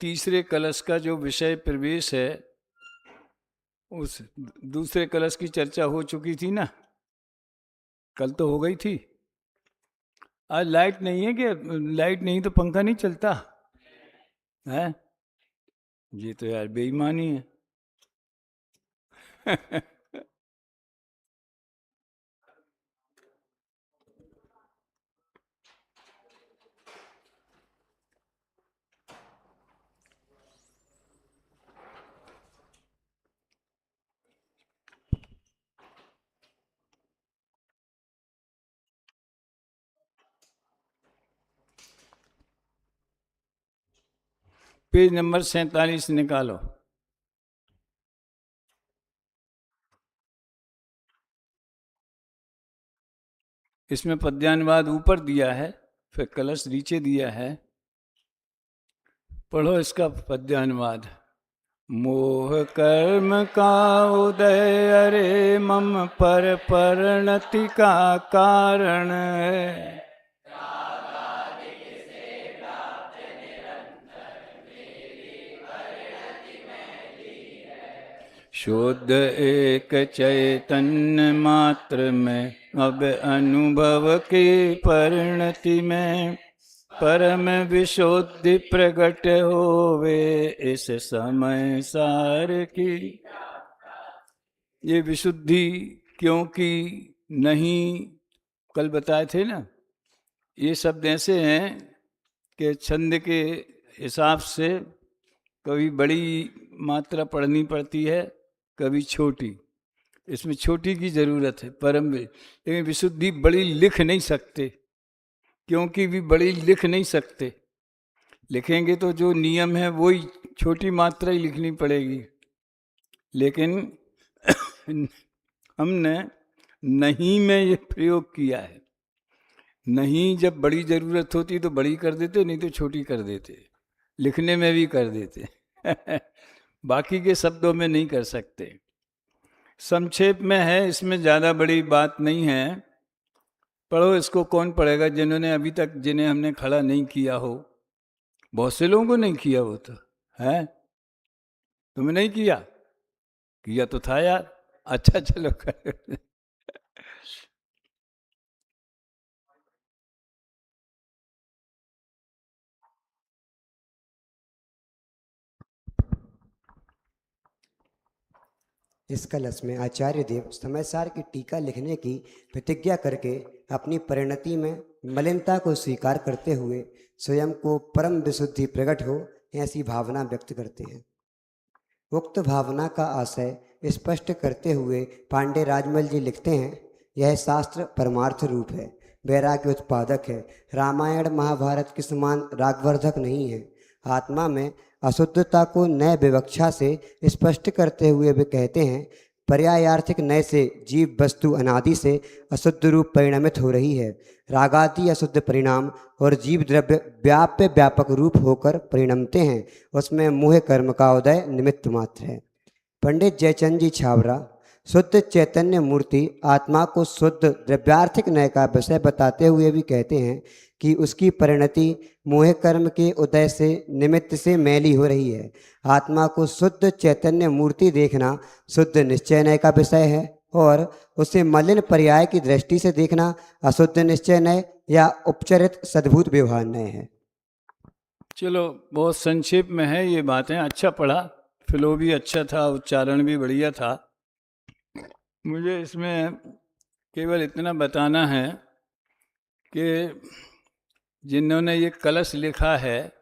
तीसरे कलश का जो विषय प्रवेश है, उस दूसरे कलश की चर्चा हो चुकी थी ना, कल तो हो गई थी। आज लाइट नहीं है क्या? लाइट नहीं तो पंखा नहीं चलता है? ये तो यार बेईमानी है। पेज नंबर 47 निकालो। इसमें पद्यानुवाद ऊपर दिया है, फिर कलश नीचे दिया है। पढ़ो इसका पद्यानुवाद। मोह कर्म का उदय अरे मम पर परिणति का कारण है। शुद्ध एक चैतन्य मात्र में अब अनुभव की परिणति में परम विशुद्धि प्रकट होवे इस समय सार की। ये विशुद्धि क्योंकि नहीं, कल बताए थे ना, ये शब्द ऐसे हैं कि छंद के हिसाब से कभी बड़ी मात्रा पढ़नी पड़ती है, कभी छोटी। इसमें छोटी की जरूरत है, परम। लेकिन विशुद्धि बड़ी लिख नहीं सकते, क्योंकि भी बड़ी लिख नहीं सकते। लिखेंगे तो जो नियम है वही छोटी मात्रा ही लिखनी पड़ेगी। लेकिन हमने नहीं में ये प्रयोग किया है। नहीं जब बड़ी जरूरत होती तो बड़ी कर देते, नहीं तो छोटी कर देते, लिखने में भी कर देते। बाकी के शब्दों में नहीं कर सकते। संक्षेप में है, इसमें ज़्यादा बड़ी बात नहीं है। पढ़ो इसको। कौन पढ़ेगा जिन्होंने अभी तक, जिन्हें हमने खड़ा नहीं किया हो? बहुत से लोगों को नहीं किया हो तो है। तुमने नहीं किया? किया तो था यार। अच्छा चलो कर। इस कलश में आचार्य देव समयसार की टीका लिखने की प्रतिज्ञा करके अपनी परिणति में मलिनता को स्वीकार करते हुए स्वयं को परम विशुद्धि प्रकट हो ऐसी भावना व्यक्त करते हैं। उक्त भावना का आशय स्पष्ट करते हुए पांडे राजमल जी लिखते हैं, यह शास्त्र परमार्थ रूप है, वैराग्य उत्पादक है, रामायण महाभारत के समान रागवर्धक नहीं है। आत्मा में अशुद्धता को नए विवक्षा से स्पष्ट करते हुए वे कहते हैं, पर्यायार्थिक नय से जीव वस्तु अनादि से अशुद्ध रूप परिणमित हो रही है। रागादि अशुद्ध परिणाम और जीव द्रव्य व्याप्य व्यापक रूप होकर परिणमते हैं, उसमें मोह कर्म का उदय निमित्त मात्र है। पंडित जयचंद जी छावरा शुद्ध चैतन्य मूर्ति आत्मा को शुद्ध द्रव्यार्थिक नय का विषय बताते हुए भी कहते हैं कि उसकी परिणति मोह कर्म के उदय से निमित्त से मैली हो रही है। आत्मा को शुद्ध चैतन्य मूर्ति देखना शुद्ध निश्चय नय का विषय है और उसे मलिन पर्याय की दृष्टि से देखना अशुद्ध निश्चय नय या उपचरित सद्भूत व्यवहार नय है। चलो बहुत संक्षेप में है ये बातें। अच्छा पढ़ा, फ्लो भी अच्छा था, उच्चारण भी बढ़िया था। मुझे इसमें केवल इतना बताना है कि जिन्होंने ये कलश लिखा है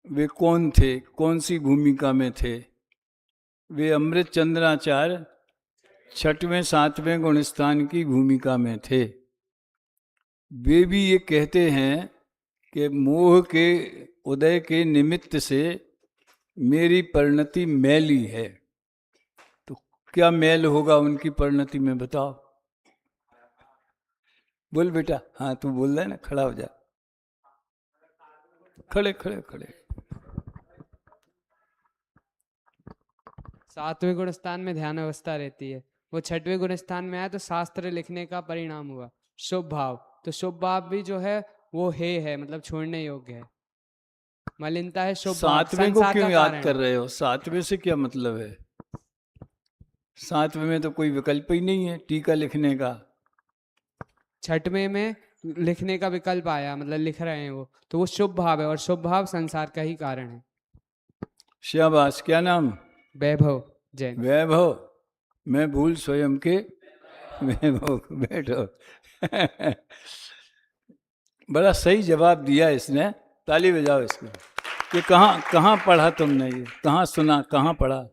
वे कौन थे, कौन सी भूमिका में थे। वे अमृत चंद्राचार्य 6वें 7वें गुणस्थान की भूमिका में थे। वे भी ये कहते हैं कि मोह के उदय के निमित्त से मेरी परिणति मैली है। तो क्या मैल होगा उनकी परिणति में, बताओ? बोल बेटा। हाँ तू बोल रहा है ना, खड़ा हो जा। खड़े खड़े खड़े। 7वें गुण स्थान में ध्यान अवस्था रहती है, वो 6वें गुण स्थान में आया तो शास्त्र लिखने का परिणाम हुआ शुभ भाव। तो शुभ भाव भी जो है वो है मतलब छोड़ने योग्य है। मलिनता है शुभ भाव, सातवें को संसार क्यों का याद कारण कर है। रहे हो? सातवें से क्या मतलब है? सातवें में तो कोई विकल्प ही नहीं है टीका लिखने का। छठवें में लिखने का विकल्प आया, मतलब लिख रहे हैं वो, तो वो शुभ भाव है और शुभ भाव संसार का ही कारण है। शाबाश। क्या नाम? वैभव जैन। वैभव। मैं भूल स्वयं के वैभव। बैठो। बड़ा सही जवाब दिया इसने, ताली बजाओ इसको। ये कहाँ कहाँ पढ़ा तुमने? ये कहाँ सुना, कहाँ पढ़ा?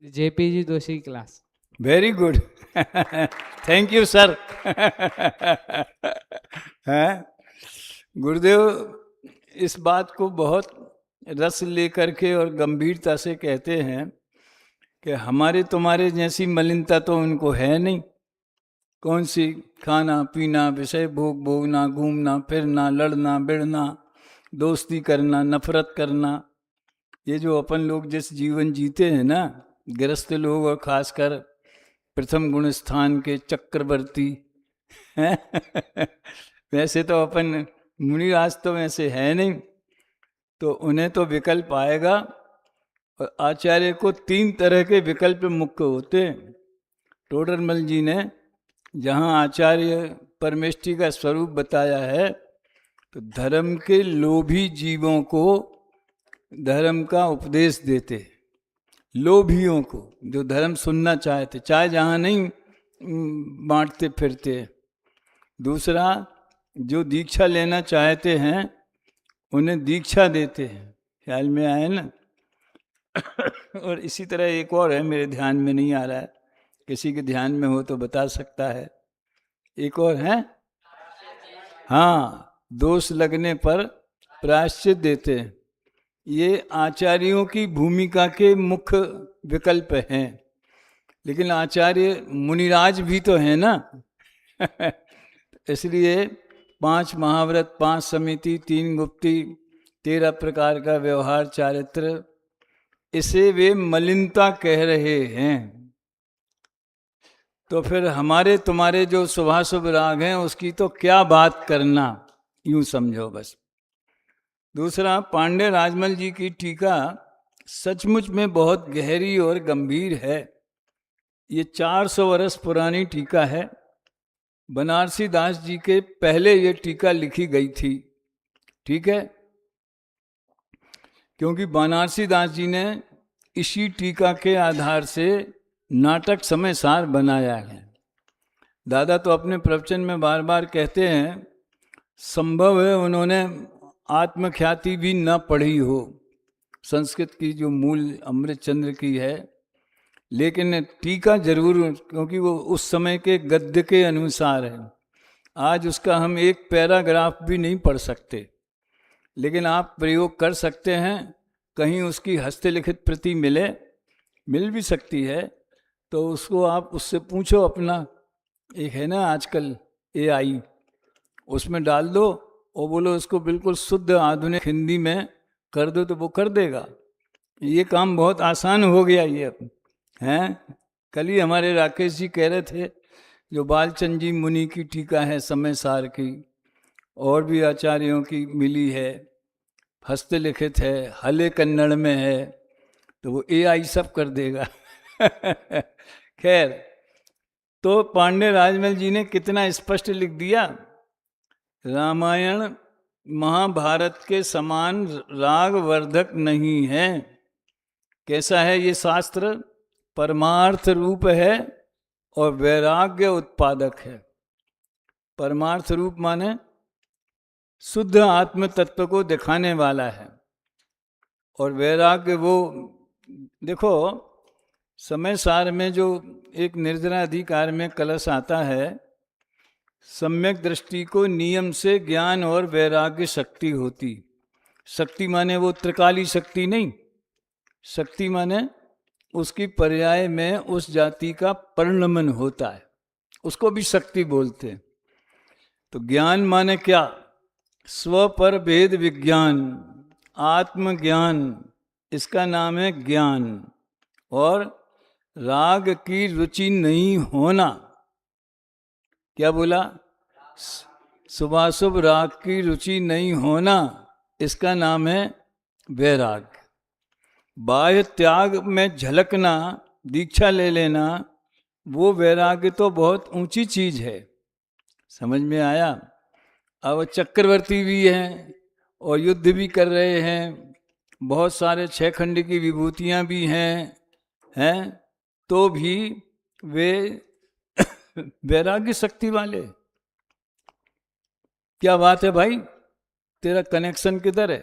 जेपीजी दोषी class. Very good. Thank you sir. हैं? गुरुदेव इस बात को बहुत रस लेकर के और गंभीरता से कहते हैं कि हमारे तुम्हारे जैसी मलिनता तो उनको है नहीं। कौन सी? खाना पीना, विषय भोग भोगना, घूमना फिरना, लड़ना बिड़ना, दोस्ती करना, नफरत करना। ये जो अपन लोग जिस जीवन जीते हैं ना, गृहस्थ लोग और खासकर प्रथम गुण स्थान के चक्रवर्ती हैं। वैसे तो अपन मुनिराज तो वैसे है नहीं, तो उन्हें तो विकल्प आएगा। और आचार्य को 3 तरह के विकल्प मुख्य होते हैं। टोडरमल जी ने जहाँ आचार्य परमेष्टि का स्वरूप बताया है, तो धर्म के लोभी जीवों को धर्म का उपदेश देते, लोभियों को जो धर्म सुनना चाहते, चाहे जहाँ नहीं बांटते फिरते। दूसरा, जो दीक्षा लेना चाहते हैं उन्हें दीक्षा देते हैं। ख्याल में आए ना? और इसी तरह एक और है, मेरे ध्यान में नहीं आ रहा है, किसी के ध्यान में हो तो बता सकता है। एक और है, हाँ, दोष लगने पर प्रायश्चित देते हैं। ये आचार्यों की भूमिका के मुख्य विकल्प हैं। लेकिन आचार्य मुनिराज भी तो है ना। इसलिए 5 महाव्रत, 5 समिति, 3 गुप्ती, 13 प्रकार का व्यवहार चारित्र, इसे वे मलिनता कह रहे हैं। तो फिर हमारे तुम्हारे जो शुभाशुभ राग हैं उसकी तो क्या बात करना, यूं समझो बस। दूसरा, पांडे राजमल जी की टीका सचमुच में बहुत गहरी और गंभीर है। ये 400 वर्ष पुरानी टीका है। बनारसी दास जी के पहले ये टीका लिखी गई थी, ठीक है? क्योंकि बनारसी दास जी ने इसी टीका के आधार से नाटक समय सार बनाया है। दादा तो अपने प्रवचन में बार बार कहते हैं, संभव है उन्होंने आत्मख्याति भी न पढ़ी हो, संस्कृत की जो मूल अमृतचंद्र की है, लेकिन टीका जरूर, क्योंकि वो उस समय के गद्य के अनुसार है। आज उसका हम एक पैराग्राफ भी नहीं पढ़ सकते, लेकिन आप प्रयोग कर सकते हैं। कहीं उसकी हस्तलिखित प्रति मिल भी सकती है, तो उसको आप उससे पूछो अपना। एक है ना आजकल AI, उसमें डाल दो और बोलो इसको बिल्कुल शुद्ध आधुनिक हिंदी में कर दो, तो वो कर देगा। ये काम बहुत आसान हो गया ये अब हैं। कल ही हमारे राकेश जी कह रहे थे, जो बालचंद जी मुनि की टीका है समय सार की, और भी आचार्यों की मिली है, हस्तलिखित है, हले कन्नड़ में है, तो वो AI सब कर देगा। खैर, तो पांडे राजमल जी ने कितना स्पष्ट लिख दिया, रामायण महाभारत के समान रागवर्धक नहीं है। कैसा है ये शास्त्र? परमार्थ रूप है और वैराग्य उत्पादक है। परमार्थ रूप माने शुद्ध आत्म तत्व को दिखाने वाला है, और वैराग्य वो, देखो समय सार में जो एक निर्जरा अधिकार में कलश आता है, सम्यक दृष्टि को नियम से ज्ञान और वैराग्य शक्ति होती। शक्ति माने वो त्रिकाली शक्ति नहीं, शक्ति माने उसकी पर्याय में उस जाति का परिणमन होता है, उसको भी शक्ति बोलते हैं। तो ज्ञान माने क्या? स्व पर भेद विज्ञान, आत्मज्ञान, इसका नाम है ज्ञान। और राग की रुचि नहीं होना, क्या बोला? शुभाशुभ राग की रुचि नहीं होना, इसका नाम है वैराग। बाह्य त्याग में झलकना, दीक्षा ले लेना, वो वैराग्य तो बहुत ऊंची चीज है। समझ में आया? अब चक्रवर्ती भी हैं और युद्ध भी कर रहे हैं, बहुत सारे 6 खंड की विभूतियां भी हैं, तो भी वे वैराग्य शक्ति वाले। क्या बात है भाई, तेरा कनेक्शन किधर है?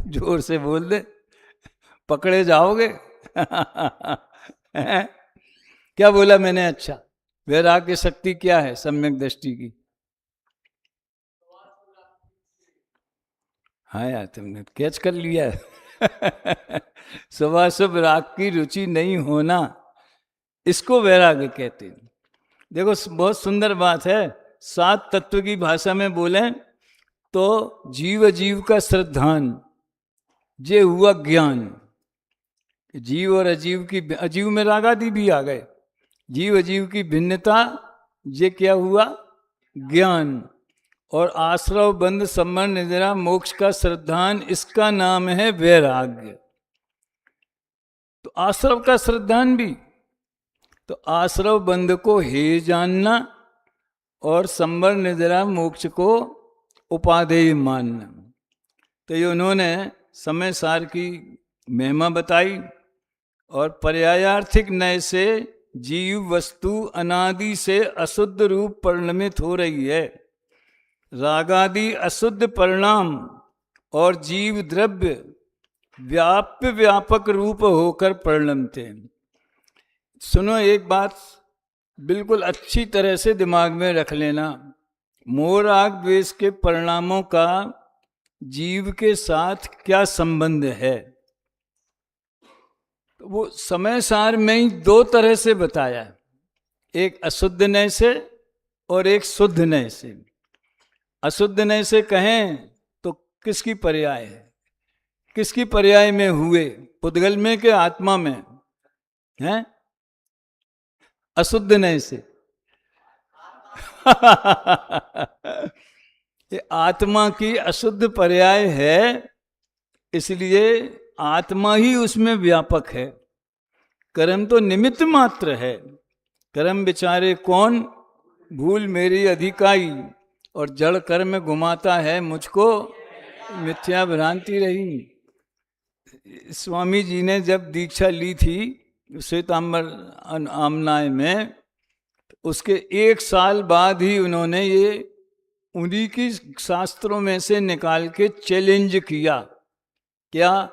जोर से बोल दे, पकड़े जाओगे। क्या बोला मैंने? अच्छा, वैराग्य शक्ति क्या है सम्यक दृष्टि की? हाँ यार, तुमने कैच कर लिया है। शुभाशुभ राग की रुचि नहीं होना, इसको वैराग्य कहते हैं। देखो बहुत सुंदर बात है, 7 तत्व की भाषा में बोले तो जीव जीव का श्रद्धान, जे हुआ ज्ञान। जीव और अजीव की, अजीव में राग आदि भी आ गए, जीव अजीव की भिन्नता, ये क्या हुआ? ज्ञान। और आश्रव बंध संबंध निद्रा मोक्ष का श्रद्धान, इसका नाम है वैराग्य। तो आश्रव का श्रद्धान भी, तो आश्रव बंध को हे जानना और संबंध निद्रा मोक्ष को उपादेय मानना। तो ये उन्होंने समय सार की महिमा बताई और पर्यायार्थिक नय से जीव वस्तु अनादि से अशुद्ध रूप परिणमित हो रही है। रागादि अशुद्ध परिणाम और जीव द्रव्य व्याप्य व्यापक रूप होकर परिणमते हैं। सुनो एक बात बिल्कुल अच्छी तरह से दिमाग में रख लेना, मोह राग द्वेष के परिणामों का जीव के साथ क्या संबंध है? वो समय सार में ही 2 तरह से बताया है, एक अशुद्ध नय से और एक शुद्ध नय से। अशुद्ध नय से कहें तो किसकी पर्याय है? किसकी पर्याय में हुए? पुद्गल में के आत्मा में हैं? अशुद्ध नय से। ये आत्मा की अशुद्ध पर्याय है, इसलिए आत्मा ही उसमें व्यापक है। कर्म तो निमित्त मात्र है। कर्म बेचारे कौन? भूल मेरी अधिकाई, और जड़ कर्म घुमाता है मुझको मिथ्या भ्रांति रही। स्वामी जी ने जब दीक्षा ली थी श्वेतांबर आमनाय में, उसके 1 साल बाद ही उन्होंने ये उन्हीं की शास्त्रों में से निकाल के चैलेंज किया। क्या?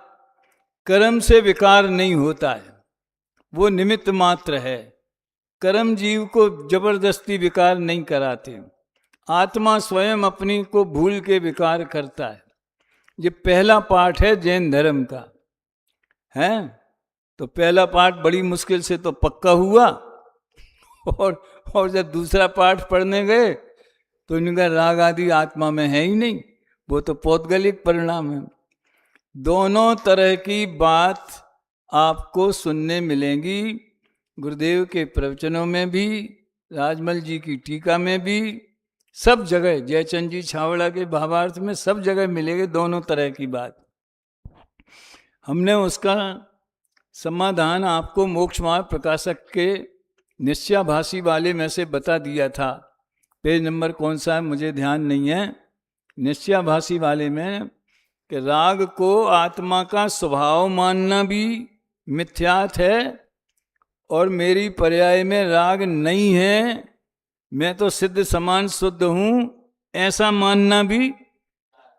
कर्म से विकार नहीं होता है, वो निमित्त मात्र है। कर्म जीव को जबरदस्ती विकार नहीं कराते, आत्मा स्वयं अपनी को भूल के विकार करता है। ये पहला पाठ है जैन धर्म का, है? तो पहला पाठ बड़ी मुश्किल से तो पक्का हुआ, और जब दूसरा पाठ पढ़ने गए तो इनका राग आदि आत्मा में है ही नहीं, वो तो पौद्गलिक परिणाम है। दोनों तरह की बात आपको सुनने मिलेंगी, गुरुदेव के प्रवचनों में भी, राजमल जी की टीका में भी, सब जगह, जयचंद जी छावड़ा के भावार्थ में सब जगह मिलेगी दोनों तरह की बात। हमने उसका समाधान आपको मोक्ष मार्ग प्रकाशक के निश्चयाभासी वाले में से बता दिया था। पेज नंबर कौन सा है मुझे ध्यान नहीं है। निश्चयाभासी वाले में कि राग को आत्मा का स्वभाव मानना भी मिथ्यात है, और मेरी पर्याय में राग नहीं है, मैं तो सिद्ध समान शुद्ध हूं, ऐसा मानना भी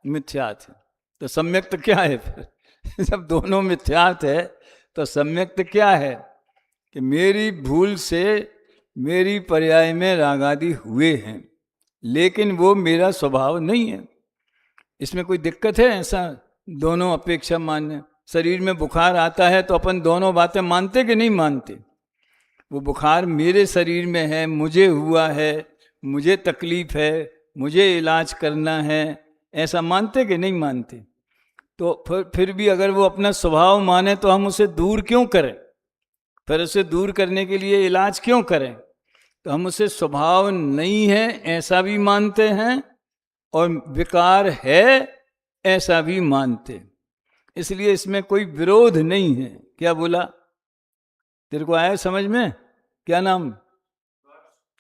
मिथ्यात है। तो सम्यक्त क्या है फिर? जब दोनों मिथ्यात है तो सम्यक्त क्या है? कि मेरी भूल से मेरी पर्याय में राग आदि हुए हैं, लेकिन वो मेरा स्वभाव नहीं है। इसमें कोई दिक्कत है ऐसा दोनों अपेक्षा मानने? शरीर में बुखार आता है तो अपन दोनों बातें मानते कि नहीं मानते? वो बुखार मेरे शरीर में है, मुझे हुआ है, मुझे तकलीफ है, मुझे इलाज करना है, ऐसा मानते कि नहीं मानते? तो फिर भी अगर वो अपना स्वभाव माने तो हम उसे दूर क्यों करें? फिर उसे दूर करने के लिए इलाज क्यों करें? तो हम उसे स्वभाव नहीं है ऐसा भी मानते हैं, और विकार है ऐसा भी मानते। इसलिए इसमें कोई विरोध नहीं है। क्या बोला? तेरे को आया समझ में? क्या नाम?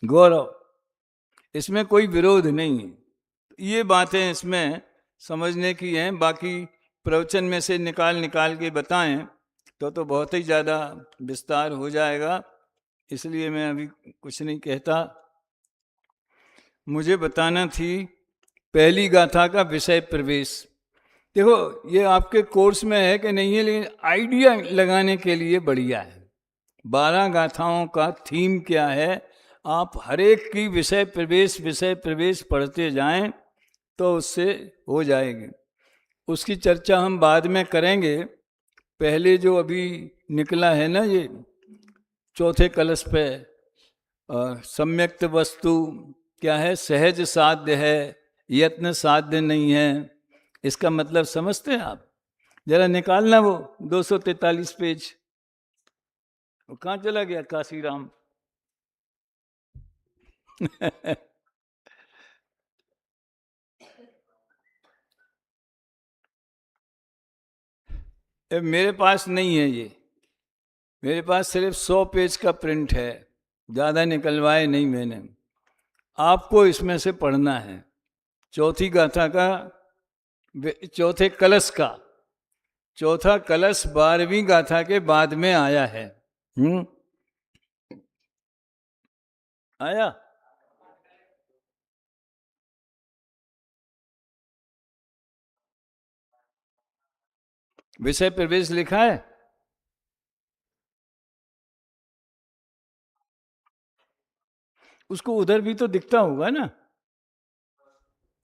गौरव। इसमें कोई विरोध नहीं है। ये बातें इसमें समझने की हैं। बाकी प्रवचन में से निकाल निकाल के बताएं तो बहुत ही ज़्यादा विस्तार हो जाएगा, इसलिए मैं अभी कुछ नहीं कहता। मुझे बताना थी पहली गाथा का विषय प्रवेश। देखो ये आपके कोर्स में है कि नहीं है, लेकिन आइडिया लगाने के लिए बढ़िया है। 12 गाथाओं का थीम क्या है, आप हर एक की विषय प्रवेश पढ़ते जाएं तो उससे हो जाएगी। उसकी चर्चा हम बाद में करेंगे। पहले जो अभी निकला है ना, ये चौथे कलश पे सम्यक्त वस्तु क्या है, सहज साध्य है, यत्न साध्य नहीं है। इसका मतलब समझते हैं आप? जरा निकालना वो 243 पेज। वो कहाँ चला गया काशीराम? मेरे पास नहीं है ये, मेरे पास सिर्फ 100 पेज का प्रिंट है, ज़्यादा निकलवाए नहीं मैंने। आपको इसमें से पढ़ना है चौथी गाथा का, चौथे कलश का। चौथा कलश 12वीं गाथा के बाद में आया है। आया? विषय प्रवेश लिखा है? उसको उधर भी तो दिखता होगा ना।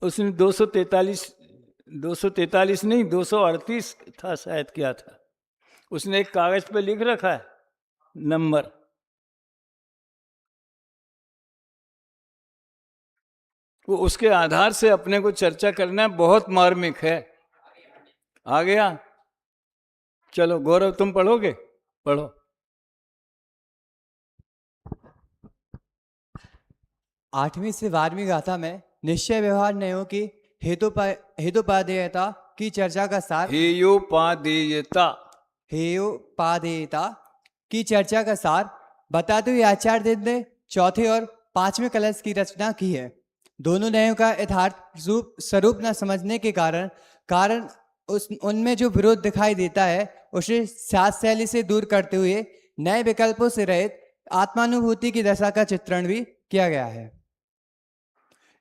उसने 243 नहीं 238 था शायद, क्या था उसने एक कागज पे लिख रखा है नंबर। वो उसके आधार से अपने को चर्चा करना है, बहुत मार्मिक है। आ गया? चलो गौरव तुम पढ़ोगे? पढ़ो। 8वीं से 12वीं गाथा में निश्चय व्यवहार न्यायों की हेतुपादेयता की चर्चा का सार हेयोपादेयता की चर्चा का सार बताते हुए आचार्य देव ने चौथे और 5वें कलश की रचना की है। दोनों न्यायों का यथार्थ स्वरूप न समझने के कारण उनमें जो विरोध दिखाई देता है उसे शास्त्र शैली से दूर करते हुए नए विकल्पों से रहित आत्मानुभूति की दशा का चित्रण भी किया गया है।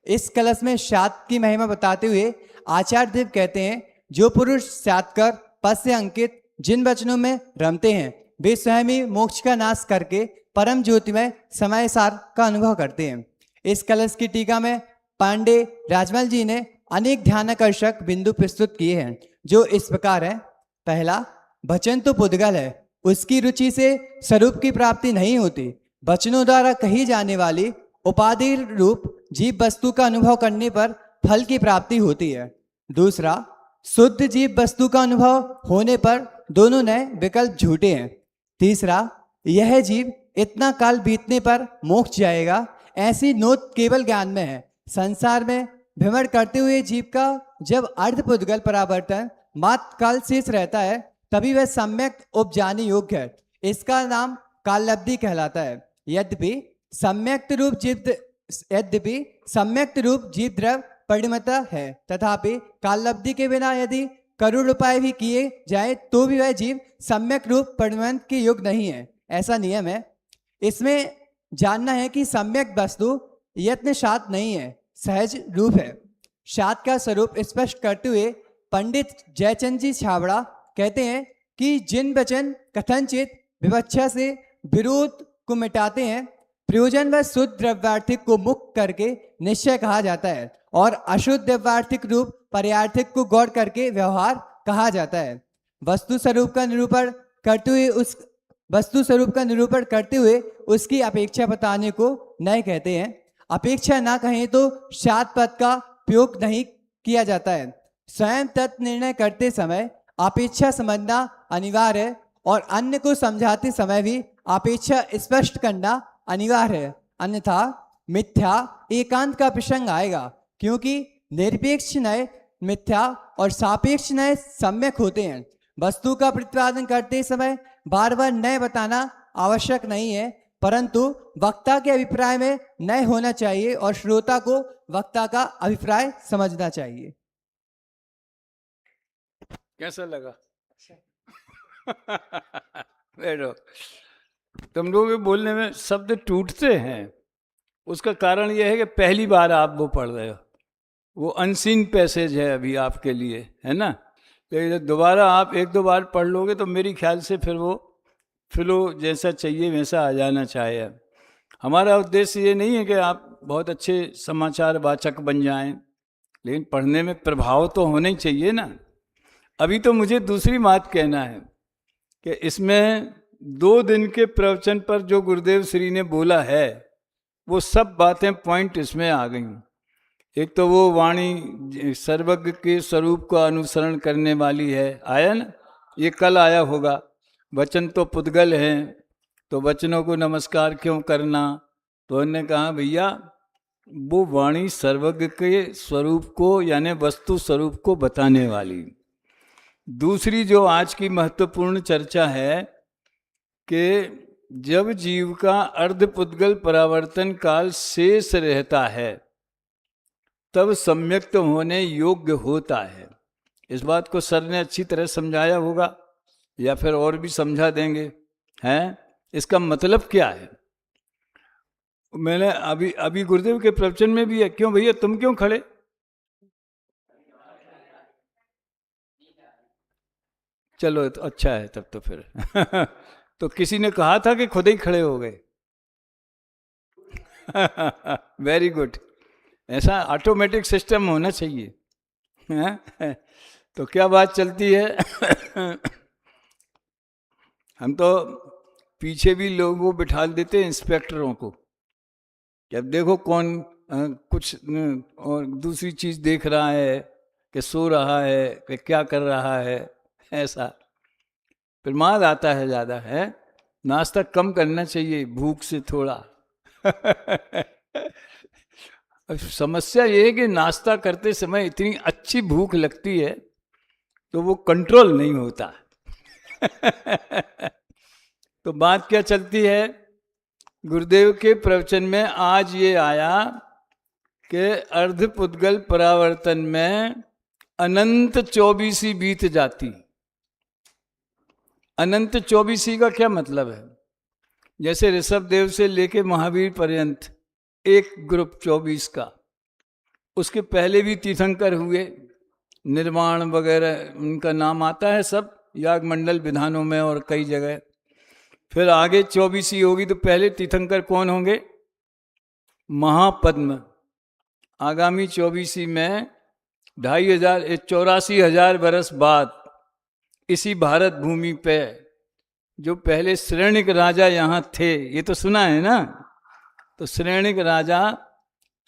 इस कलश में शात की महिमा बताते हुए आचार्य देव कहते हैं, जो पुरुष शात कर पद से अंकित जिन वचनों में रमते हैं वे स्वयं ही मोक्ष का नाश करके परम ज्योति में समय सार का अनुभव करते हैं। इस कलश की टीका में पांडे राजमल जी ने अनेक ध्यानाकर्षक बिंदु प्रस्तुत किए हैं, जो इस प्रकार हैं। पहला, वचन तो पुद्गल है, उसकी रुचि से स्वरूप की प्राप्ति नहीं होती। वचनों द्वारा कही जाने वाली उपाधि रूप जीव वस्तु का अनुभव करने पर फल की प्राप्ति होती है। दूसरा, शुद्ध जीव वस्तु का अनुभव होने पर दोनों नए विकल्प झूठे हैं। तीसरा, यह जीव इतना काल बीतने पर मोक्ष जाएगा, ऐसी नोट केवल ज्ञान में है। संसार में भ्रमण करते हुए जीव का जब अर्धपुद्गल परावर्तन मात्र काल शेष रहता है तभी वह सम्यक उपजाने योग्य है। इसका नाम काललब्धि कहलाता है। यद्यपि सम्यक्त रूप जीव द्रव परिणमता है, तथापि काललब्धि के बिना यदि करुण उपाय भी किए जाए तो भी वह जीव सम्यक रूप परिणमन के योग्य नहीं है, ऐसा नियम है। इसमें जानना है कि सम्यक वस्तु यत्न शात नहीं है, सहज रूप है। शात का स्वरूप स्पष्ट करते हुए पंडित जयचंद जी छाबड़ा कहते हैं कि जिन वचन कथनचित विवक्षा से विरोध को मिटाते हैं, प्रयोजन व शुद्ध द्रव्यार्थिक को मुक्त करके निश्चय कहा जाता है, और अशुद्ध द्रव्यार्थिक रूप पर्यार्थिक को गौर करके व्यवहार कहा जाता है। वस्तु स्वरूप का निरूपण करते हुए उसकी अपेक्षा बताने को नए कहते हैं। अपेक्षा ना कहें तो शात पद का प्रयोग नहीं किया जाता है। स्वयं तत्व निर्णय करते समय अपेक्षा समझना अनिवार्य है, और अन्य को समझाते समय भी अपेक्षा स्पष्ट करना अनिवार्य है, अन्यथा मिथ्या एकांत का प्रसंग आएगा। क्योंकि निरपेक्ष न्याय मिथ्या और सापेक्ष न्याय सम्यक होते हैं। वस्तु का प्रतिपादन करते समय बार बार न्याय बताना आवश्यक नहीं है, परंतु वक्ता के अभिप्राय में न्याय होना चाहिए और श्रोता को वक्ता का अभिप्राय समझना चाहिए। कैसा लगा? बैठो। तुम लोगों के बोलने में शब्द टूटते हैं, उसका कारण यह है कि पहली बार आप वो पढ़ रहे हो, वो अनसीन पैसेज है अभी आपके लिए, है ना। लेकिन दोबारा आप एक दो बार पढ़ लोगे तो मेरी ख्याल से फिर वो फ्लो जैसा चाहिए वैसा आ जाना चाहिए। हमारा उद्देश्य ये नहीं है कि आप बहुत अच्छे समाचार वाचक बन जाएं, लेकिन पढ़ने में प्रभाव तो होना ही चाहिए ना। अभी तो मुझे दूसरी बात कहना है कि इसमें 2 दिन के प्रवचन पर जो गुरुदेव श्री ने बोला है वो सब बातें पॉइंट इसमें आ गई। एक तो वो वाणी सर्वज्ञ के स्वरूप का अनुसरण करने वाली है, आया ना, ये कल आया होगा। वचन तो पुद्गल हैं, तो वचनों को नमस्कार क्यों करना। तो उन्होंने कहा भैया वो वाणी सर्वज्ञ के स्वरूप को यानी वस्तु स्वरूप को बताने वाली। दूसरी जो आज की महत्वपूर्ण चर्चा है कि जब जीव का अर्धपुद्गल परावर्तन काल शेष रहता है तब सम्यक्त होने योग्य होता है। इस बात को सर ने अच्छी तरह समझाया होगा या फिर और भी समझा देंगे, हैं? इसका मतलब क्या है? मैंने अभी गुरुदेव के प्रवचन में भी है। क्यों भैया तुम क्यों खड़े? चलो तो अच्छा है तब तो फिर तो किसी ने कहा था कि खुद ही खड़े हो गए वेरी गुड, ऐसा ऑटोमेटिक सिस्टम होना चाहिए, हैं? तो क्या बात चलती है हम तो पीछे भी लोगों को बिठा देते हैं, इंस्पेक्टरों को, जब देखो कौन कुछ और दूसरी चीज देख रहा है कि सो रहा है कि क्या कर रहा है, ऐसा प्रमाद आता है ज़्यादा, है। नाश्ता कम करना चाहिए, भूख से थोड़ा समस्या ये है कि नाश्ता करते समय इतनी अच्छी भूख लगती है तो वो कंट्रोल नहीं होता तो बात क्या चलती है? गुरुदेव के प्रवचन में आज ये आया कि अर्धपुद्गल परावर्तन में अनंत 24 बीत जाती। अनंत 24 का क्या मतलब है? जैसे ऋषभ देव से लेके महावीर पर्यंत एक ग्रुप 24 का, उसके पहले भी तीर्थंकर हुए, निर्वाण वगैरह उनका नाम आता है सब याग मंडल विधानों में और कई जगह। फिर आगे 24 होगी तो पहले तीर्थंकर कौन होंगे? महापद्म। आगामी 24 में 84,000 वर्ष बाद इसी भारत भूमि पे जो पहले श्रेणिक राजा यहाँ थे, ये तो सुना है ना, तो श्रेणिक राजा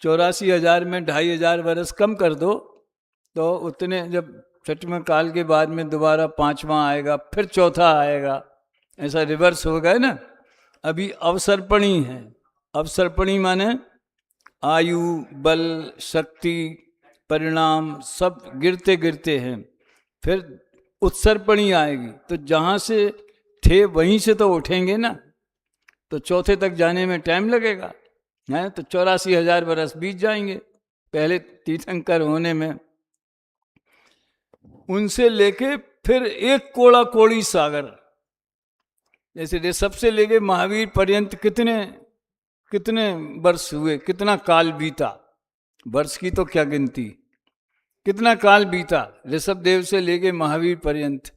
84,000 में 2,500 वर्ष कम कर दो तो उतने, जब छठवें काल के बाद में दोबारा 5वां आएगा, फिर चौथा आएगा, ऐसा रिवर्स होगा ना। अभी अवसर्पणी है। अवसर्पणी माने आयु, बल, शक्ति, परिणाम सब गिरते गिरते हैं। फिर उत्सर्पणी आएगी, तो जहाँ से थे वहीं से तो उठेंगे ना, तो चौथे तक जाने में टाइम लगेगा, है। तो 84,000 वर्ष बीत जाएंगे पहले तीर्थंकर होने में। उनसे लेके फिर एक कोड़ा कोड़ी सागर, जैसे ऋषभ से लेके महावीर पर्यंत कितने वर्ष हुए, कितना काल बीता। वर्ष की तो क्या गिनती, कितना काल बीता ऋषभ देव से लेके महावीर पर्यंत।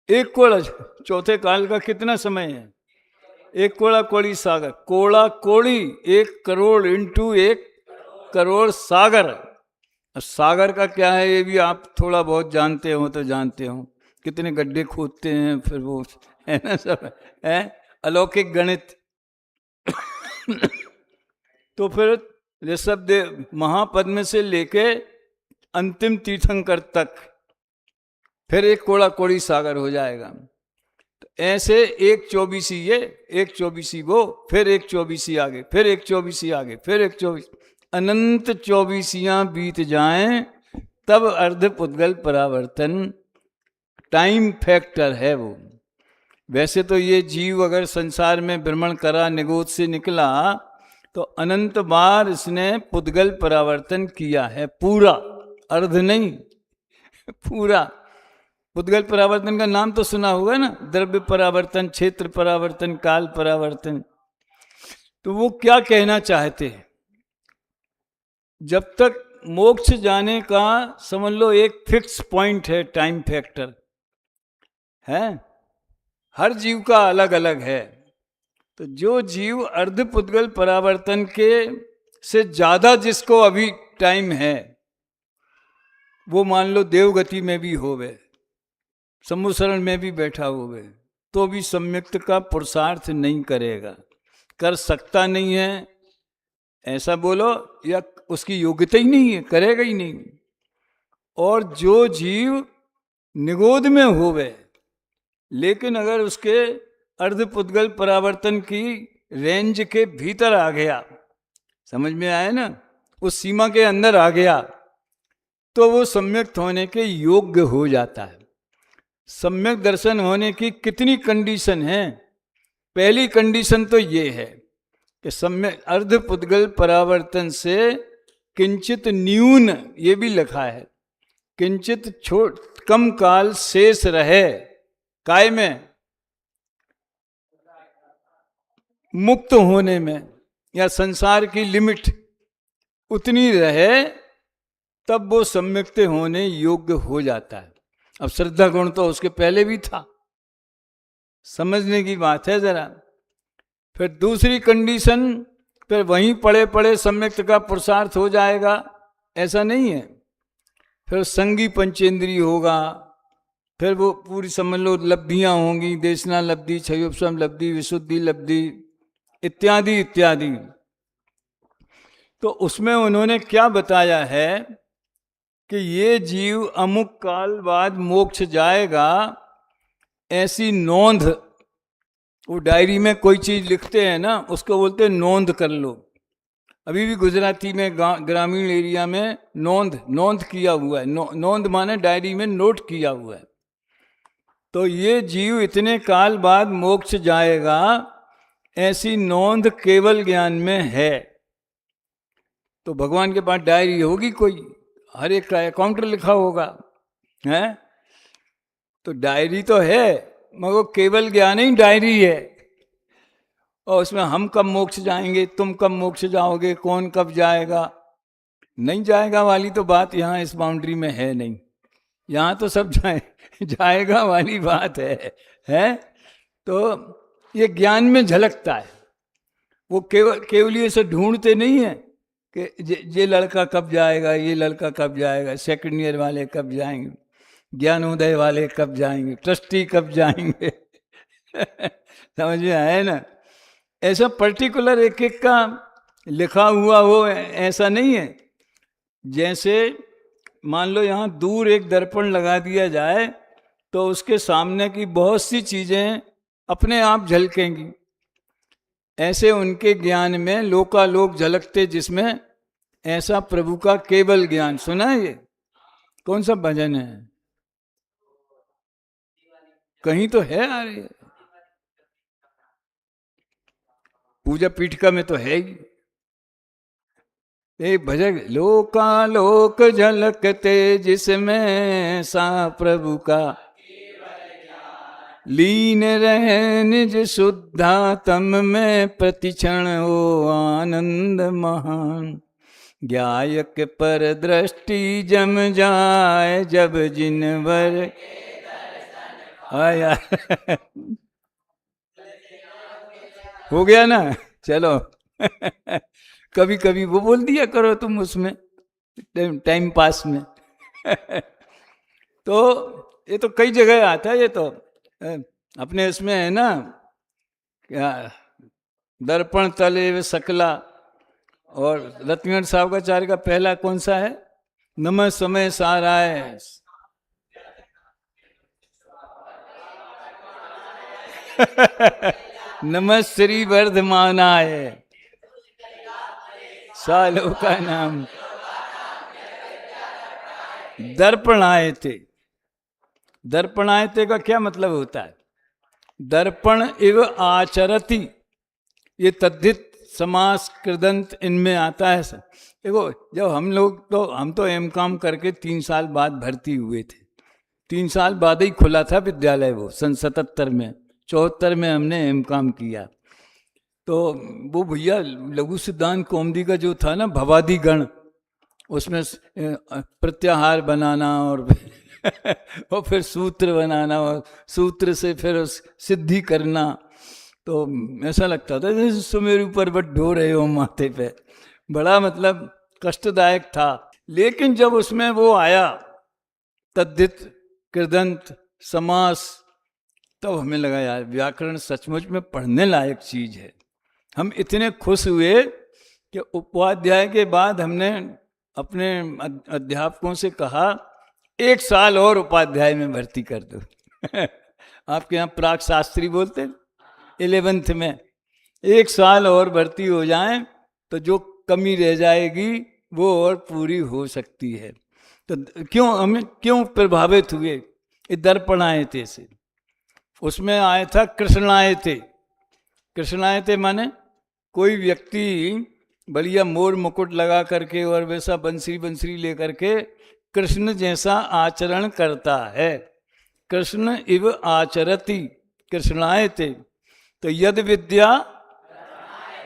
एक कोड़ा, चौथे काल का कितना समय है? एक कोड़ा कोड़ी सागर। कोड़ा कोड़ी 1 करोड़ इंटू 1 करोड़ सागर। सागर का क्या है ये भी आप थोड़ा बहुत जानते हो तो जानते हो, कितने गड्ढे खोदते हैं, फिर वो है ना, सब है अलौकिक गणित तो फिर ऋषभ देव महापद्म से लेके अंतिम तीर्थंकर तक फिर एक कोड़ा कोड़ी सागर हो जाएगा। तो ऐसे 1/24 ये, 1/24 वो, फिर 1/24 आगे, फिर 1/24 आगे, फिर 1/24, अनंत 24 बीत जाएं तब अर्ध पुद्गल परावर्तन टाइम फैक्टर है वो। वैसे तो ये जीव अगर संसार में भ्रमण करा, निगोद से निकला, तो अनंत बार इसने पुद्गल परावर्तन किया है, पूरा, अर्ध नहीं, पूरा। पुद्गल परावर्तन का नाम तो सुना होगा ना, द्रव्य परावर्तन, क्षेत्र परावर्तन, काल परावर्तन। तो वो क्या कहना चाहते हैं, जब तक मोक्ष जाने का समझ लो एक फिक्स पॉइंट है, टाइम फैक्टर है, हर जीव का अलग अलग है। तो जो जीव अर्ध पुद्गल परावर्तन के से ज्यादा जिसको अभी टाइम है, वो मान लो देवगति में भी होवे, सम्मुसरण में भी बैठा होवे, तो भी सम्यक्त का पुरुषार्थ नहीं करेगा, कर सकता नहीं है ऐसा बोलो, या उसकी योग्यता ही नहीं है, करेगा ही नहीं। और जो जीव निगोद में होवे, लेकिन अगर उसके अर्ध पुद्गल परावर्तन की रेंज के भीतर आ गया, समझ में आया ना, उस सीमा के अंदर आ गया, तो वो सम्यक होने के योग्य हो जाता है। सम्यक दर्शन होने की कितनी कंडीशन है? पहली कंडीशन तो ये है कि सम्यक अर्ध पुद्गल परावर्तन से किंचित न्यून, ये भी लिखा है, किंचित कम काल शेष रहे, काय में, मुक्त होने में, या संसार की लिमिट उतनी रहे, तब वो सम्यक्त होने योग्य हो जाता है। अब श्रद्धा गुण तो उसके पहले भी था, समझने की बात है जरा। फिर दूसरी कंडीशन, फिर वहीं पड़े पड़े सम्यक्त का पुरुषार्थ हो जाएगा, ऐसा नहीं है। फिर संगी पंचेंद्री होगा, फिर वो पूरी समझ लो लब्धियां होंगी, देशना लब्धि, क्षयोपशम लब्धि, विशुद्धि लब्धि इत्यादि इत्यादि। तो उसमें उन्होंने क्या बताया है कि ये जीव अमुक काल बाद मोक्ष जाएगा, ऐसी नोंद, वो डायरी में कोई चीज लिखते हैं ना, उसको बोलते हैं नोंद कर लो। अभी भी गुजराती में ग्रामीण एरिया में नोंद किया हुआ है, नोंद माने डायरी में नोट किया हुआ है। तो ये जीव इतने काल बाद मोक्ष जाएगा, ऐसी नोंद केवल ज्ञान में है। तो भगवान के पास डायरी होगी कोई, हर एक का अकाउंट लिखा होगा, है? तो डायरी तो है, मगर केवल ज्ञान ही डायरी है। और उसमें हम कब मोक्ष जाएंगे, तुम कब मोक्ष जाओगे, कौन कब जाएगा, नहीं जाएगा वाली तो बात यहाँ इस बाउंड्री में है नहीं। यहाँ तो सब जाएगा वाली बात है? तो ये ज्ञान में झलकता है। वो केवल से ढूंढते नहीं है कि ये लड़का कब जाएगा, ये लड़का कब जाएगा, सेकंड ईयर वाले कब जाएंगे, ज्ञानोदय वाले कब जाएंगे, ट्रस्टी कब जाएंगे समझ में आया ना? ऐसा पर्टिकुलर एक एक का लिखा हुआ हो ऐसा नहीं है। जैसे मान लो यहाँ दूर एक दर्पण लगा दिया जाए, तो उसके सामने की बहुत सी चीजें अपने आप झलकेंगी। ऐसे उनके ज्ञान में लोकालोक झलकते, जिसमें ऐसा प्रभु का केवल ज्ञान। सुना है? ये कौन सा भजन है? कहीं तो है, अरे पूजा पीठिका में तो है ही एक भजन, लोकालोक झलकते जिसमें सा प्रभु का लीन रहे निज शुद्धात्म में, प्रतिक्षण हो आनंद महान, ज्ञायक पर दृष्टि जम जाए जब जिनवर आया हो गया ना? चलो कभी कभी वो बोल दिया करो तुम उसमें टाइम पास में तो ये तो कई जगह आता है। ये तो अपने इसमें है ना, क्या दर्पण तले सकला, और रत्नगढ़ साहब का चार्य का पहला कौन सा है? नमः समय साराय नमः श्री वर्धमानाय सालों का नाम। दर्पणायते। दर्पणायते का क्या मतलब होता है? दर्पण इव आचरति, ये तद्धित समास कृदंत इनमें आता है। देखो, जब हम तो एमकॉम करके 3 साल बाद भर्ती हुए थे। 3 साल बाद ही खुला था विद्यालय, वो सन 77 में। 74 में हमने एमकॉम किया। तो वो भैया लघु सिद्धांत कौमुदी का जो था ना, भवादी गण, उसमें प्रत्याहार बनाना और और फिर सूत्र बनाना और सूत्र से फिर उस सिद्धि करना, तो ऐसा लगता था जैसे सुमेरु पर्वत ढो रहे हो माथे पे। बड़ा मतलब कष्टदायक था। लेकिन जब उसमें वो आया तद्धित कृदंत समास, तब हमें लगा यार व्याकरण सचमुच में पढ़ने लायक चीज है। हम इतने खुश हुए कि उपाध्याय के बाद हमने अपने अध्यापकों से कहा 1 साल और उपाध्याय में भर्ती कर दो। आपके यहाँ प्राक शास्त्री बोलते 11th में, 1 साल और भर्ती हो जाएं तो जो कमी रह जाएगी वो और पूरी हो सकती है। तो हमें क्यों प्रभावित हुए? ये दर्पणायते से। उसमें आया था कृष्णायते। कृष्णायते माने कोई व्यक्ति बढ़िया मोर मुकुट लगा करके और वैसा बंसरी लेकर के कृष्ण जैसा आचरण करता है। कृष्ण इव आचरति कृष्णायते। तो यद विद्या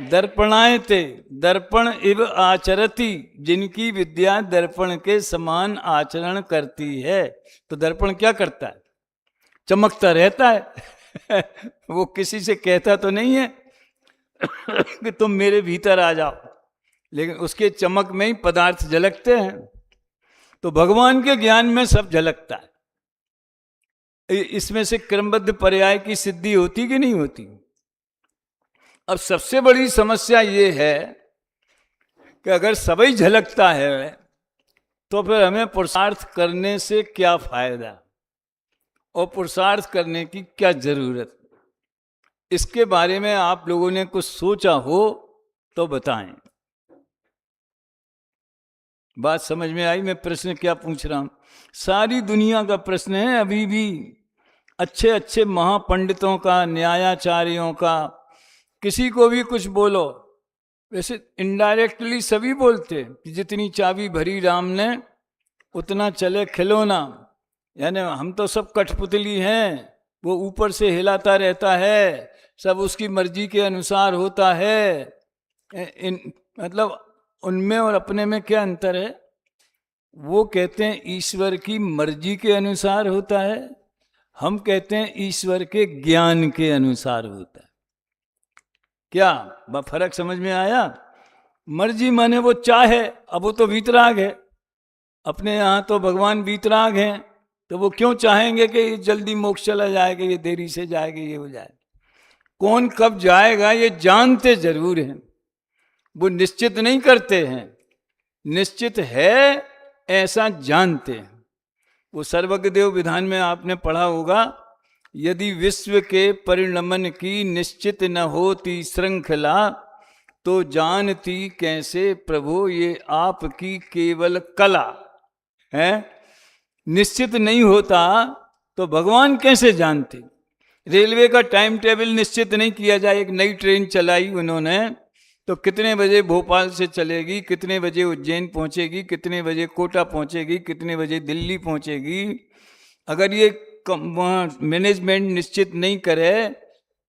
दर्पणायते, दर्पण इव आचरति, जिनकी विद्या दर्पण के समान आचरण करती है। तो दर्पण क्या करता है? चमकता रहता है। वो किसी से कहता तो नहीं है कि तुम मेरे भीतर आ जाओ, लेकिन उसके चमक में ही पदार्थ झलकते हैं। तो भगवान के ज्ञान में सब झलकता है। इसमें से क्रमबद्ध पर्याय की सिद्धि होती कि नहीं होती? अब सबसे बड़ी समस्या ये है कि अगर सभी झलकता है तो फिर हमें पुरुषार्थ करने से क्या फायदा और पुरुषार्थ करने की क्या जरूरत? इसके बारे में आप लोगों ने कुछ सोचा हो तो बताएं। बात समझ में आई मैं प्रश्न क्या पूछ रहा हूं? सारी दुनिया का प्रश्न है। अभी भी अच्छे अच्छे महापंडितों का, न्यायाचार्यों का, किसी को भी कुछ बोलो, वैसे इनडायरेक्टली सभी बोलते कि जितनी चाबी भरी राम ने उतना चले खिलौना। यानी हम तो सब कठपुतली हैं, वो ऊपर से हिलाता रहता है, सब उसकी मर्जी के अनुसार होता है। मतलब उनमें और अपने में क्या अंतर है? वो कहते हैं ईश्वर की मर्जी के अनुसार होता है, हम कहते हैं ईश्वर के ज्ञान के अनुसार होता है। क्या फर्क समझ में आया? मर्जी माने वो चाहे, अब वो तो वीतराग है। अपने यहाँ तो भगवान वीतराग हैं, तो वो क्यों चाहेंगे कि ये जल्दी मोक्ष चला जाएगा, ये देरी से जाएगा, ये हो जाए। कौन कब जाएगा ये जानते जरूर हैं, वो निश्चित नहीं करते हैं। निश्चित है ऐसा जानते हैं। वो सर्वज्ञदेव विधान में आपने पढ़ा होगा, यदि विश्व के परिणमन की निश्चित न होती श्रृंखला, तो जानती कैसे प्रभु ये आपकी केवल कला है। निश्चित नहीं होता तो भगवान कैसे जानते? रेलवे का टाइम टेबल निश्चित नहीं किया जाए। एक नई ट्रेन चलाई उन्होंने, तो कितने बजे भोपाल से चलेगी, कितने बजे उज्जैन पहुंचेगी, कितने बजे कोटा पहुंचेगी, कितने बजे दिल्ली पहुंचेगी। अगर ये मैनेजमेंट निश्चित नहीं करे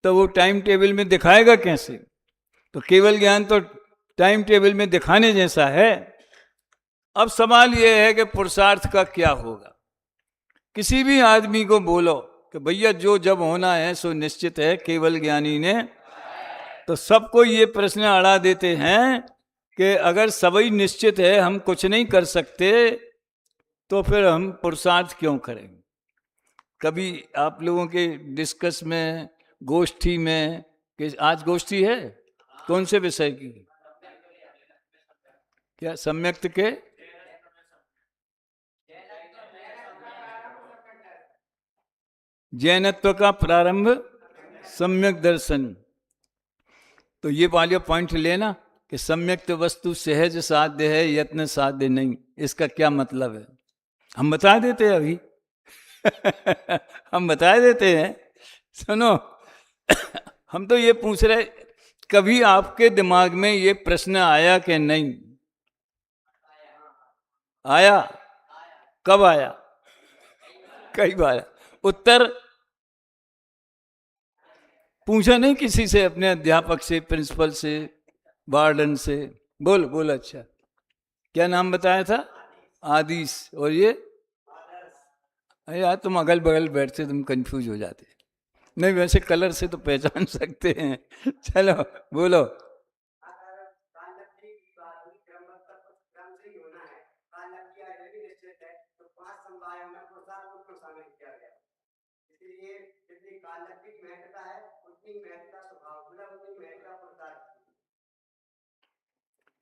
तो वो टाइम टेबल में दिखाएगा कैसे? तो केवल ज्ञान तो टाइम टेबल में दिखाने जैसा है। अब सवाल ये है कि पुरुषार्थ का क्या होगा? किसी भी आदमी को बोलो कि भैया जो जब होना है सो निश्चित है केवल ज्ञानी ने, तो सबको ये प्रश्न अड़ा देते हैं कि अगर सभी निश्चित है, हम कुछ नहीं कर सकते, तो फिर हम पुरुषार्थ क्यों करेंगे? कभी आप लोगों के डिस्कस में, गोष्ठी में, कि आज गोष्ठी है कौन से विषय की? क्या सम्यक्त के? जैनत्व का प्रारंभ सम्यक दर्शन। तो ये वाले पॉइंट लेना कि सम्यक्त वस्तु सहज साध्य है, यत्न साध्य नहीं। इसका क्या मतलब है? हम बता देते हैं अभी। हम बता देते हैं। सुनो, हम तो ये पूछ रहे, कभी आपके दिमाग में ये प्रश्न आया कि नहीं आया? कब आया? कई बार। उत्तर पूछा नहीं किसी से, अपने अध्यापक से, प्रिंसिपल से, वार्डन से? बोल बोल। अच्छा, क्या नाम बताया था? आदिश। और ये? अरे यार, तुम अगल बगल बैठते तुम कंफ्यूज हो जाते। नहीं, वैसे कलर से तो पहचान सकते हैं। चलो बोलो।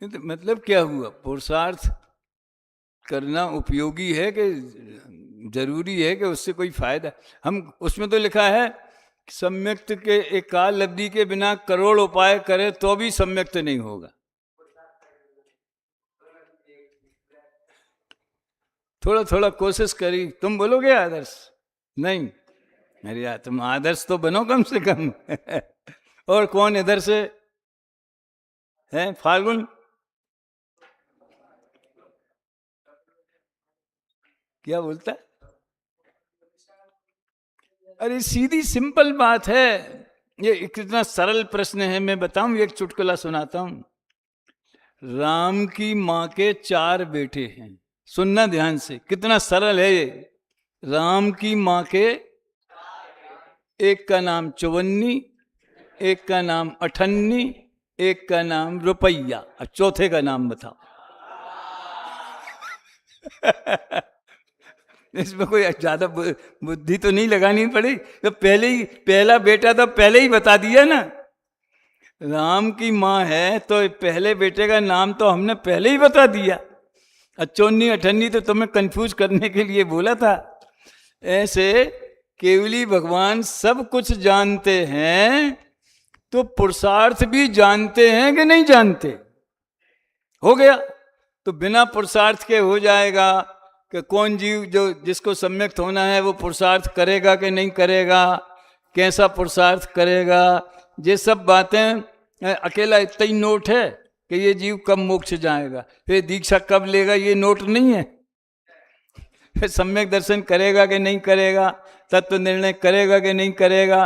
नहीं तो मतलब क्या हुआ? पुरुषार्थ करना उपयोगी है कि जरूरी है कि उससे कोई फायदा? हम उसमें तो लिखा है सम्यक्त के एकाल लब्धि के बिना करोड़ उपाय करे तो भी सम्यक्त नहीं होगा। थोड़ा थोड़ा कोशिश करी। तुम बोलोगे आदर्श? नहीं। अरे यार, तुम आदर्श तो बनो कम से कम। और कौन इधर से है? फाल्गुन, क्या बोलता है? अरे सीधी सिंपल बात है। ये कितना सरल प्रश्न है। मैं बताऊं, एक चुटकुला सुनाता हूं। राम की मां के 4 बेटे हैं। सुनना ध्यान से, कितना सरल है ये। राम की मां के, एक का नाम चौवन्नी, एक का नाम अठन्नी, एक का नाम रुपैया, और चौथे का नाम बताओ। इसमें कोई ज्यादा बुद्धि तो नहीं लगानी पड़ी। तो पहले ही, पहला बेटा तो पहले ही बता दिया ना। राम की माँ है तो पहले बेटे का नाम तो हमने पहले ही बता दिया। चौन्नी अठन्नी तो तुम्हें कंफ्यूज करने के लिए बोला था। ऐसे केवली भगवान सब कुछ जानते हैं, तो पुरुषार्थ भी जानते हैं कि नहीं जानते? हो गया। तो बिना पुरुषार्थ के हो जाएगा कि कौन जीव जो जिसको सम्यक्त होना है वो पुरुषार्थ करेगा कि नहीं करेगा, कैसा पुरुषार्थ करेगा, ये सब बातें। अकेला इतना ही नोट है कि ये जीव कब मोक्ष जाएगा, फिर दीक्षा कब लेगा, ये नोट नहीं है। फिर सम्यक दर्शन करेगा कि नहीं करेगा, तत्व निर्णय करेगा कि नहीं करेगा,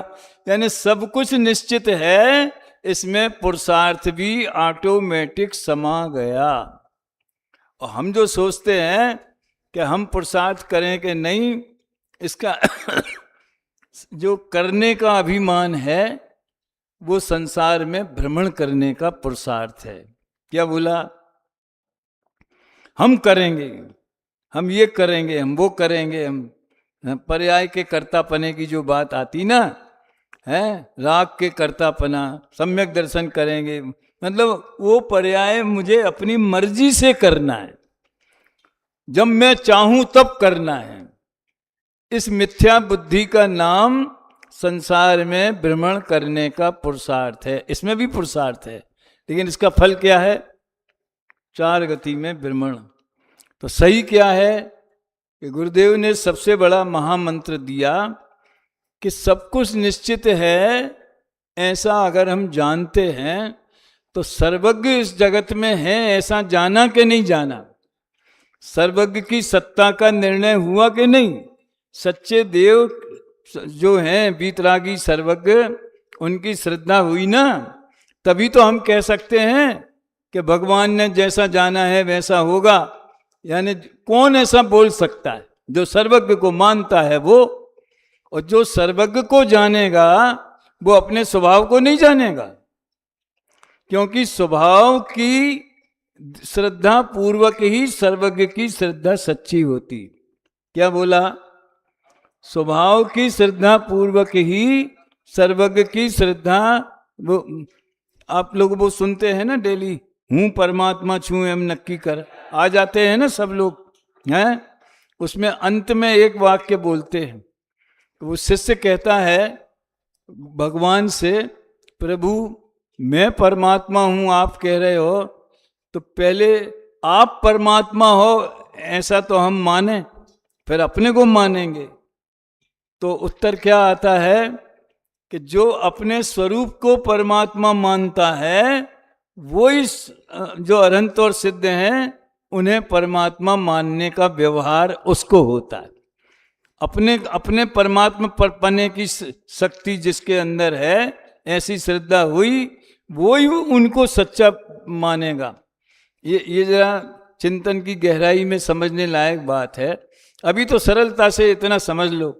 यानी सब कुछ निश्चित है। इसमें पुरुषार्थ भी ऑटोमेटिक समा गया। और हम जो सोचते हैं कि हम पुरुषार्थ करें कि नहीं, इसका जो करने का अभिमान है वो संसार में भ्रमण करने का पुरुषार्थ है। क्या बोला? हम करेंगे, हम ये करेंगे, हम वो करेंगे। हम पर्याय के कर्तापने की जो बात आती ना है, राग के कर्तापना, सम्यक दर्शन करेंगे, मतलब वो पर्याय मुझे अपनी मर्जी से करना है, जब मैं चाहूं तब करना है। इस मिथ्या बुद्धि का नाम संसार में भ्रमण करने का पुरुषार्थ है। इसमें भी पुरुषार्थ है, लेकिन इसका फल क्या है? 4 गति में भ्रमण। तो सही क्या है कि गुरुदेव ने सबसे बड़ा महामंत्र दिया कि सब कुछ निश्चित है। ऐसा अगर हम जानते हैं तो सर्वज्ञ इस जगत में है, ऐसा जाना कि नहीं जाना? सर्वज्ञ की सत्ता का निर्णय हुआ कि नहीं? सच्चे देव जो हैं वीतरागी सर्वज्ञ, उनकी श्रद्धा हुई ना, तभी तो हम कह सकते हैं कि भगवान ने जैसा जाना है वैसा होगा। यानी कौन ऐसा बोल सकता है? जो सर्वज्ञ को मानता है वो। और जो सर्वज्ञ को जानेगा वो अपने स्वभाव को नहीं जानेगा, क्योंकि स्वभाव की श्रद्धा पूर्वक ही सर्वज्ञ की श्रद्धा सच्ची होती। क्या बोला? स्वभाव की श्रद्धा पूर्वक ही सर्वज्ञ की श्रद्धा। वो आप लोग वो सुनते हैं ना डेली, हूँ परमात्मा छू एम नक्की कर, आ जाते हैं ना सब लोग हैं। उसमें अंत में एक वाक्य बोलते हैं, वो शिष्य कहता है भगवान से, प्रभु मैं परमात्मा हूँ आप कह रहे हो, तो पहले आप परमात्मा हो ऐसा तो हम माने, फिर अपने को मानेंगे। तो उत्तर क्या आता है कि जो अपने स्वरूप को परमात्मा मानता है वो इस जो अनंत और सिद्ध हैं उन्हें परमात्मा मानने का व्यवहार उसको होता है। अपने अपने परमात्मा पर पाने की शक्ति जिसके अंदर है, ऐसी श्रद्धा हुई, वो ही उनको सच्चा मानेगा। ये जरा चिंतन की गहराई में समझने लायक बात है। अभी तो सरलता से इतना समझ लो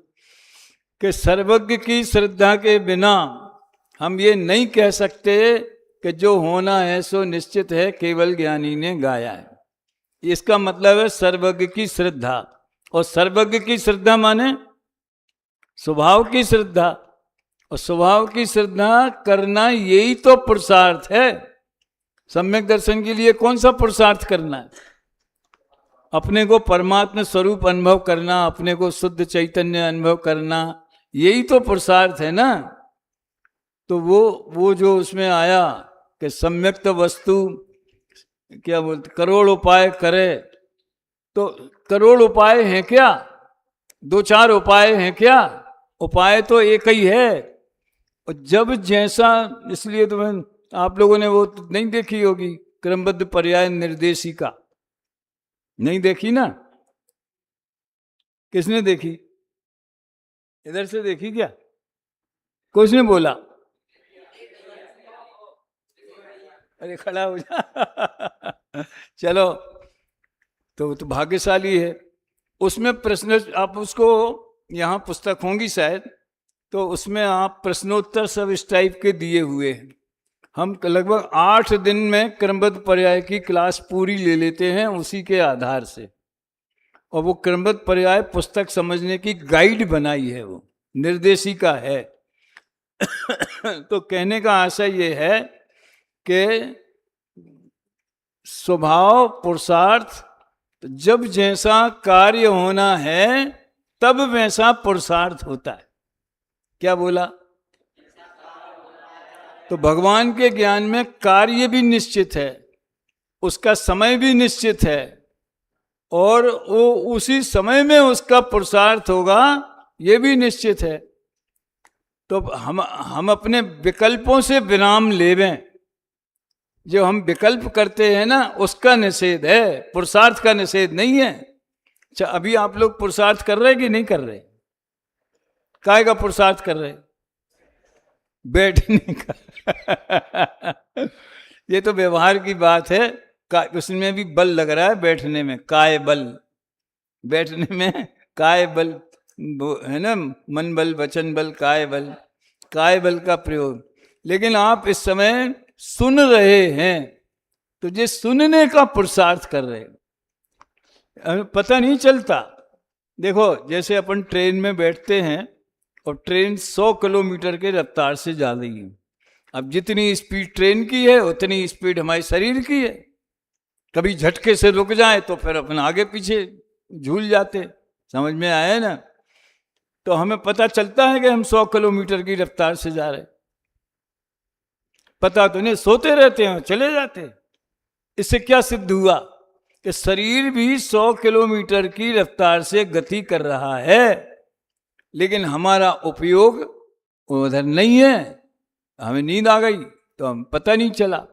कि सर्वज्ञ की श्रद्धा के बिना हम ये नहीं कह सकते कि जो होना है सो निश्चित है, केवल ज्ञानी ने गाया है। इसका मतलब है सर्वज्ञ की श्रद्धा। और सर्वज्ञ की श्रद्धा माने स्वभाव की श्रद्धा, और स्वभाव की श्रद्धा करना यही तो पुरुषार्थ है। सम्यक दर्शन के लिए कौन सा पुरुषार्थ करना है? अपने को परमात्मा स्वरूप अनुभव करना, अपने को शुद्ध चैतन्य अनुभव करना, यही तो पुरुषार्थ है ना। तो वो जो उसमें आया कि सम्यक्त वस्तु क्या बोलते, करोड़ उपाय करे, तो करोड़ उपाय हैं क्या? 2-4 उपाय हैं क्या? उपाय तो एक ही है। और जब जैसा, इसलिए तो आप लोगों ने वो तो नहीं देखी होगी क्रमबद्ध पर्याय निर्देशिका, नहीं देखी ना? किसने देखी? इधर से देखी क्या? किसने बोला? अरे खड़ा हो जा चलो, तो भाग्यशाली है। उसमें प्रश्न, आप उसको, यहाँ पुस्तक होंगी शायद, तो उसमें आप प्रश्नोत्तर सब इस टाइप के दिए हुए हैं। हम लगभग 8 दिन में क्रमबद्ध पर्याय की क्लास पूरी ले लेते हैं उसी के आधार से। और वो क्रमबद्ध पर्याय पुस्तक समझने की गाइड बनाई है, वो निर्देशिका है तो कहने का आशय ये है कि स्वभाव पुरुषार्थ, जब जैसा कार्य होना है तब वैसा पुरुषार्थ होता है। क्या बोला? तो भगवान के ज्ञान में कार्य भी निश्चित है, उसका समय भी निश्चित है, और वो उसी समय में उसका पुरुषार्थ होगा, ये भी निश्चित है। तो हम अपने विकल्पों से विराम लेवें। जो हम विकल्प करते हैं ना, उसका निषेध है, पुरुषार्थ का निषेध नहीं है। अच्छा, अभी आप लोग पुरुषार्थ कर रहे कि नहीं कर रहे? काहे का पुरुषार्थ कर रहे? बैठने का ये तो व्यवहार की बात है, उसमें भी बल लग रहा है बैठने में, काय बल, बैठने में काय बल है ना, मन बल, वचन बल, काय बल का प्रयोग। लेकिन आप इस समय सुन रहे हैं, तो ये सुनने का पुरुषार्थ कर रहे हैं, हमें पता नहीं चलता। देखो, जैसे अपन ट्रेन में बैठते हैं और ट्रेन 100 किलोमीटर के रफ्तार से जा रही है। अब जितनी स्पीड ट्रेन की है उतनी स्पीड हमारे शरीर की है। कभी झटके से रुक जाए तो फिर अपन आगे पीछे झूल जाते। समझ में आया ना? तो हमें पता चलता है कि हम 100 किलोमीटर की रफ्तार से जा रहे, पता तो नहीं, सोते रहते हैं, चले जाते। इससे क्या सिद्ध हुआ कि शरीर भी 100 किलोमीटर की रफ्तार से गति कर रहा है, लेकिन हमारा उपयोग उधर नहीं है। हमें नींद आ गई तो हम पता नहीं चला।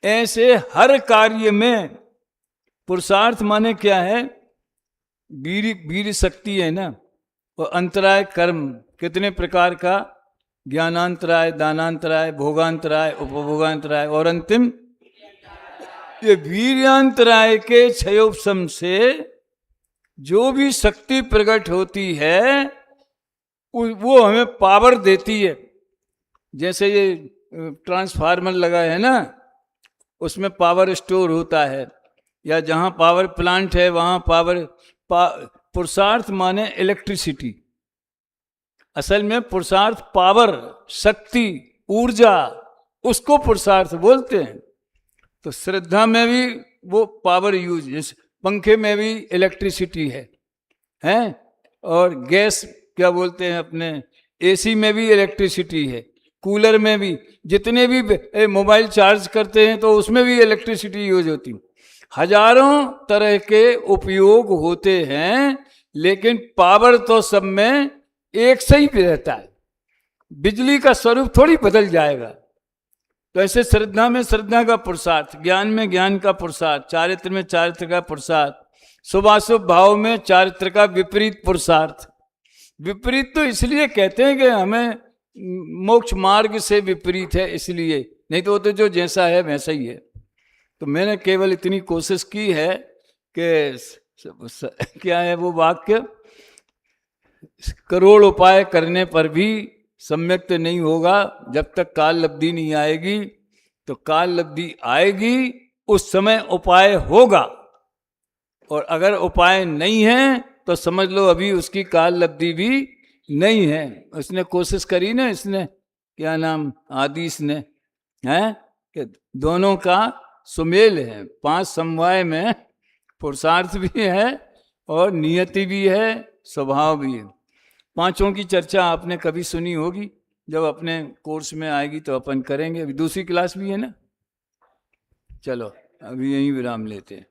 ऐसे हर कार्य में पुरुषार्थ माने क्या है? वीर शक्ति है ना। और अंतराय कर्म कितने प्रकार का? ज्ञानांतराय, दानांतराय, भोगांतराय, उपभोगांतराय और अंतिम ये वीर्यांतराय के क्षयोपशम से जो भी शक्ति प्रकट होती है वो हमें पावर देती है। जैसे ये ट्रांसफार्मर लगा है ना, उसमें पावर स्टोर होता है, या जहाँ पावर प्लांट है वहाँ पुरुषार्थ माने इलेक्ट्रिसिटी। असल में पुरुषार्थ पावर, शक्ति, ऊर्जा, उसको पुरुषार्थ बोलते हैं। तो श्रद्धा में भी वो पावर यूज, जैसे पंखे में भी इलेक्ट्रिसिटी है और गैस क्या बोलते हैं अपने एसी में भी इलेक्ट्रिसिटी है, कूलर में भी, जितने भी मोबाइल चार्ज करते हैं तो उसमें भी इलेक्ट्रिसिटी यूज होती है। हजारों तरह के उपयोग होते हैं, लेकिन पावर तो सब में एक से ही रहता है। बिजली का स्वरूप थोड़ी बदल जाएगा। तो ऐसे श्रद्धा में श्रद्धा का पुरुषार्थ, ज्ञान में ज्ञान का पुरुषार्थ, चारित्र में चारित्र का पुरुषार्थ, शुभाशुभ भाव में चारित्र का विपरीत पुरुषार्थ। विपरीत तो इसलिए कहते हैं कि हमें मोक्ष मार्ग से विपरीत है, इसलिए, नहीं तो वो तो जो जैसा है वैसा ही है। तो मैंने केवल इतनी कोशिश की है कि क्या है वो वाक्य, करोड़ उपाय करने पर भी सम्यक्त नहीं होगा जब तक काल लब्धि नहीं आएगी। तो काल लब्धि आएगी, उस समय उपाय होगा, और अगर उपाय नहीं है तो समझ लो अभी उसकी काल लब्धि भी नहीं है। उसने कोशिश करी ना, इसने क्या नाम आदिश ने, है कि दोनों का सुमेल है। 5 समवाय में पुरुषार्थ भी है और नियति भी है, स्वभाव भी है। 5 की चर्चा आपने कभी सुनी होगी, जब अपने कोर्स में आएगी तो अपन करेंगे। अभी दूसरी क्लास भी है ना। चलो अभी यहीं विराम लेते हैं।